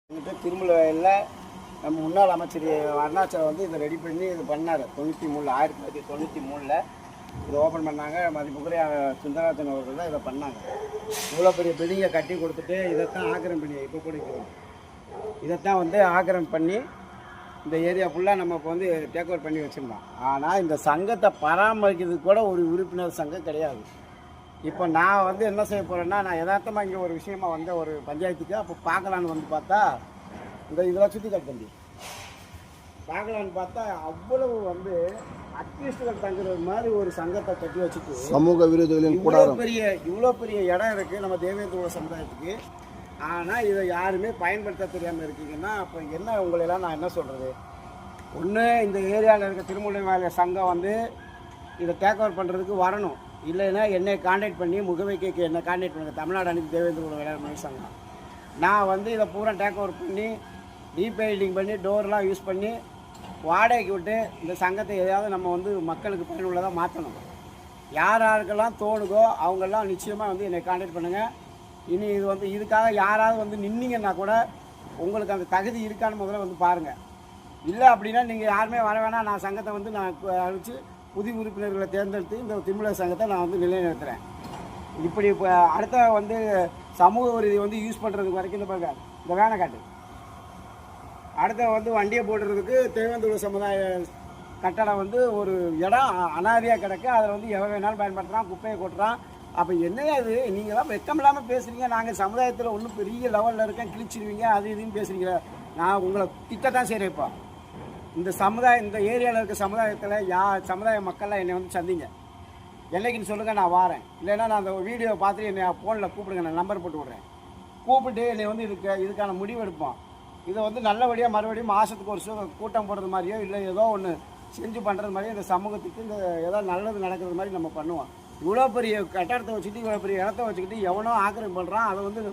திருமலையில் நம்ம முன்னாள் அமைச்சர் அருணாச்சலம் வந்து இதை ரெடி பண்ணி இது பண்ணார் 1993 இதை ஓப்பன் பண்ணாங்க. மதிப்புக்குரிய சுந்தரராஜன் அவர்கள் தான் இதை பண்ணாங்க. இவ்வளோ பெரிய பில்டிங்கை கட்டி கொடுத்துட்டு இதைத்தான் ஆக்கிரம் பண்ணி இப்போ கொடுக்கிறோம். இதைத்தான் வந்து ஆக்கிரம் பண்ணி இந்த ஏரியா ஃபுல்லாக நம்ம இப்போ வந்து டேக் ஓவர் பண்ணி வச்சுருந்தோம். ஆனால் இந்த சங்கத்தை பராமரிக்கிறதுக்கு கூட ஒரு உறுப்பினர் சங்கம் கிடையாது. இப்போ நான் வந்து என்ன செய்ய போகிறேன்னா, நான் யதார்த்தமாக இங்கே ஒரு விஷயமா வந்த ஒரு பஞ்சாயத்துக்கு அப்போ பார்க்கலான்னு வந்து பார்த்தா இந்த இதெல்லாம் சுற்றி கட்டண்டி பார்க்கலான்னு பார்த்தா அவ்வளவு வந்து அக்டிவிஸ்டுகள் தங்குறது மாதிரி ஒரு சங்கத்தை கட்டி வச்சுட்டு சமூக விரோதிகளின் இவ்வளோ பெரிய இடம் இருக்குது நம்ம தேவேந்திர சமுதாயத்துக்கு. ஆனால் இதை யாருமே பயன்படுத்த தெரியாமல் இருக்கீங்கன்னா அப்போ என்ன உங்களெல்லாம் நான் என்ன சொல்கிறது? ஒன்று இந்த ஏரியாவில் இருக்க திருமுல்லைவாயல் சங்கம் வந்து இதை டேக் ஓவர் பண்ணுறதுக்கு வரணும். இல்லைன்னா என்னை கான்டாக்ட் பண்ணி முகவைக்கு என்னை கான்டாக்ட் பண்ணுங்கள். தமிழ்நாடு அனைத்து தேவேந்திர வேளாண் சங்கம். நான் வந்து இதை பூரா டேக் ஓவர் பண்ணி ரீபெயிண்டிங் பண்ணி டோர்லாம் யூஸ் பண்ணி வாடகைக்கு விட்டு இந்த சங்கத்தை எதையாவது நம்ம வந்து மக்களுக்கு பயனுள்ளதாக மாற்றணும். யார் யாருக்கெல்லாம் தோணுதோ அவங்கெல்லாம் நிச்சயமாக வந்து என்னை கான்டாக்ட் பண்ணுங்கள். இனி இது வந்து இதுக்காக யாராவது வந்து நின்னீங்கன்னா கூட உங்களுக்கு அந்த தகுதி இருக்கான்னு முதல்ல வந்து பாருங்கள். இல்லை அப்படின்னா நீங்கள் யாருமே வர வேணாம், நான் சங்கத்தை வந்து நான் அழித்து புதிய உறுப்பினர்களை தேர்ந்தெடுத்து இந்த திருமலை சங்கத்தை நான் வந்து நிலைநிறுத்துகிறேன். இப்படி இப்போ அடுத்த வந்து சமூக உறுதி வந்து யூஸ் பண்ணுறதுக்கு வரைக்கும் இந்த பாருங்க இந்த வேனை காட்டு அடுத்த வந்து வண்டியை போடுறதுக்கு தேவேந்திர சமுதாய கட்டடம் வந்து ஒரு இடம் அனாதியாக கிடக்கு. அதில் வந்து எவன் வேணாலும் பயன்படுத்துகிறான், குப்பையை கொட்டுறான். அப்போ என்னையா இது? நீங்கள் தான் வெக்கம் இல்லாமல் பேசுகிறீங்க. நாங்கள் சமுதாயத்தில் ஒன்றும் பெரிய லெவலில் இருக்கேன், கிழிச்சிடுவீங்க, அது இதுன்னு பேசுகிறீங்க. நான் உங்களை திட்டத்தான் செய்கிறேன். இப்போ இந்த ஏரியாவில் இருக்க சமுதாயத்தில் சமுதாய மக்கள்லாம் என்னை வந்து சந்திங்க, என்னைக்குன்னு சொல்லுங்கள், நான் வாரேன். இல்லைன்னா நான் அந்த வீடியோவை பார்த்துட்டு என்னை ஃபோனில் கூப்பிடுங்க, நான் நம்பர் போட்டு விட்றேன். கூப்பிட்டு என்னை வந்து இதுக்கான முடிவு எடுப்போம். இதை வந்து நல்லபடியாக மறுபடியும் மாதத்துக்கு ஒரு கூட்டம் போடுறது மாதிரியோ இல்லை ஏதோ ஒன்று செஞ்சு பண்ணுறது மாதிரியோ இந்த சமூகத்துக்கு இந்த ஏதோ நல்லது நடக்கிறது மாதிரி நம்ம பண்ணுவோம். இவ்வளோ பெரிய கட்டடத்தை வச்சுக்கிட்டு இவ்வளோ பெரிய இடத்த வச்சுக்கிட்டு எவனோ ஆக்கிரமிப்பு பண்ணுறான். அதை வந்து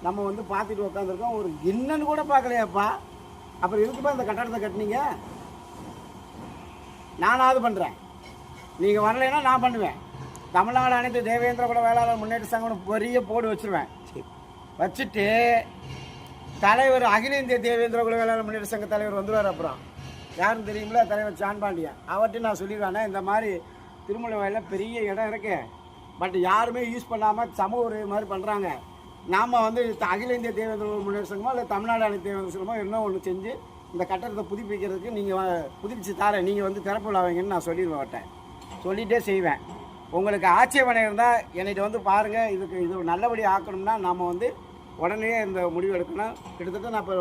நம்ம வந்து பார்த்துட்டு உட்காந்துருக்கோம். ஒரு என்னன்னு கூட பார்க்கலையாப்பா. அப்புறம் எதுக்குப்பா இந்த கட்டடத்தை கட்டினீங்க? நானாவது பண்ணுறேன், நீங்கள் வரலைன்னா நான் பண்ணுவேன். தமிழ்நாடு அனைத்து தேவேந்திர குல வேளாளர் முன்னேற்ற சங்கம் பெரிய போர்டு வச்சுருவேன். வச்சுட்டு தலைவர் அகில இந்திய தேவேந்திர குல வேளாளர் முன்னேற்ற சங்க தலைவர் வந்துடுவார். அப்புறம் யாரும் தெரியுங்களா? தலைவர் சான் பாண்டியன். அவர்கிட்ட நான் சொல்லிடுவேன், இந்த மாதிரி திருமுல்லைவாயலில் பெரிய இடம் இருக்கு, பட் யாருமே யூஸ் பண்ணாமல் சமூக ஒரு மாதிரி பண்ணுறாங்க. நாம் வந்து அகில இந்திய தேவேந்திர முன்னேற்ற சங்கமோ இல்லை தமிழ்நாடு அனைத்து தேவேந்திர சங்கமோ என்ன ஒன்று செஞ்சு இந்த கட்டடத்தை புதுப்பிக்கிறதுக்கு நீங்கள் புதுப்பிச்சு தாரேன், நீங்கள் வந்து திறப்பு விழாவீங்கன்னு நான் சொல்லிடுவேன். சொல்லிகிட்டே செய்வேன். உங்களுக்கு ஆட்சேபனை இருந்தால் என்னைட்டு வந்து பாருங்கள். இது நல்லபடியாக ஆக்கணும்னா நாம் வந்து உடனே இந்த முடிவு எடுக்கணும். கிட்டத்தட்ட நான் இப்போ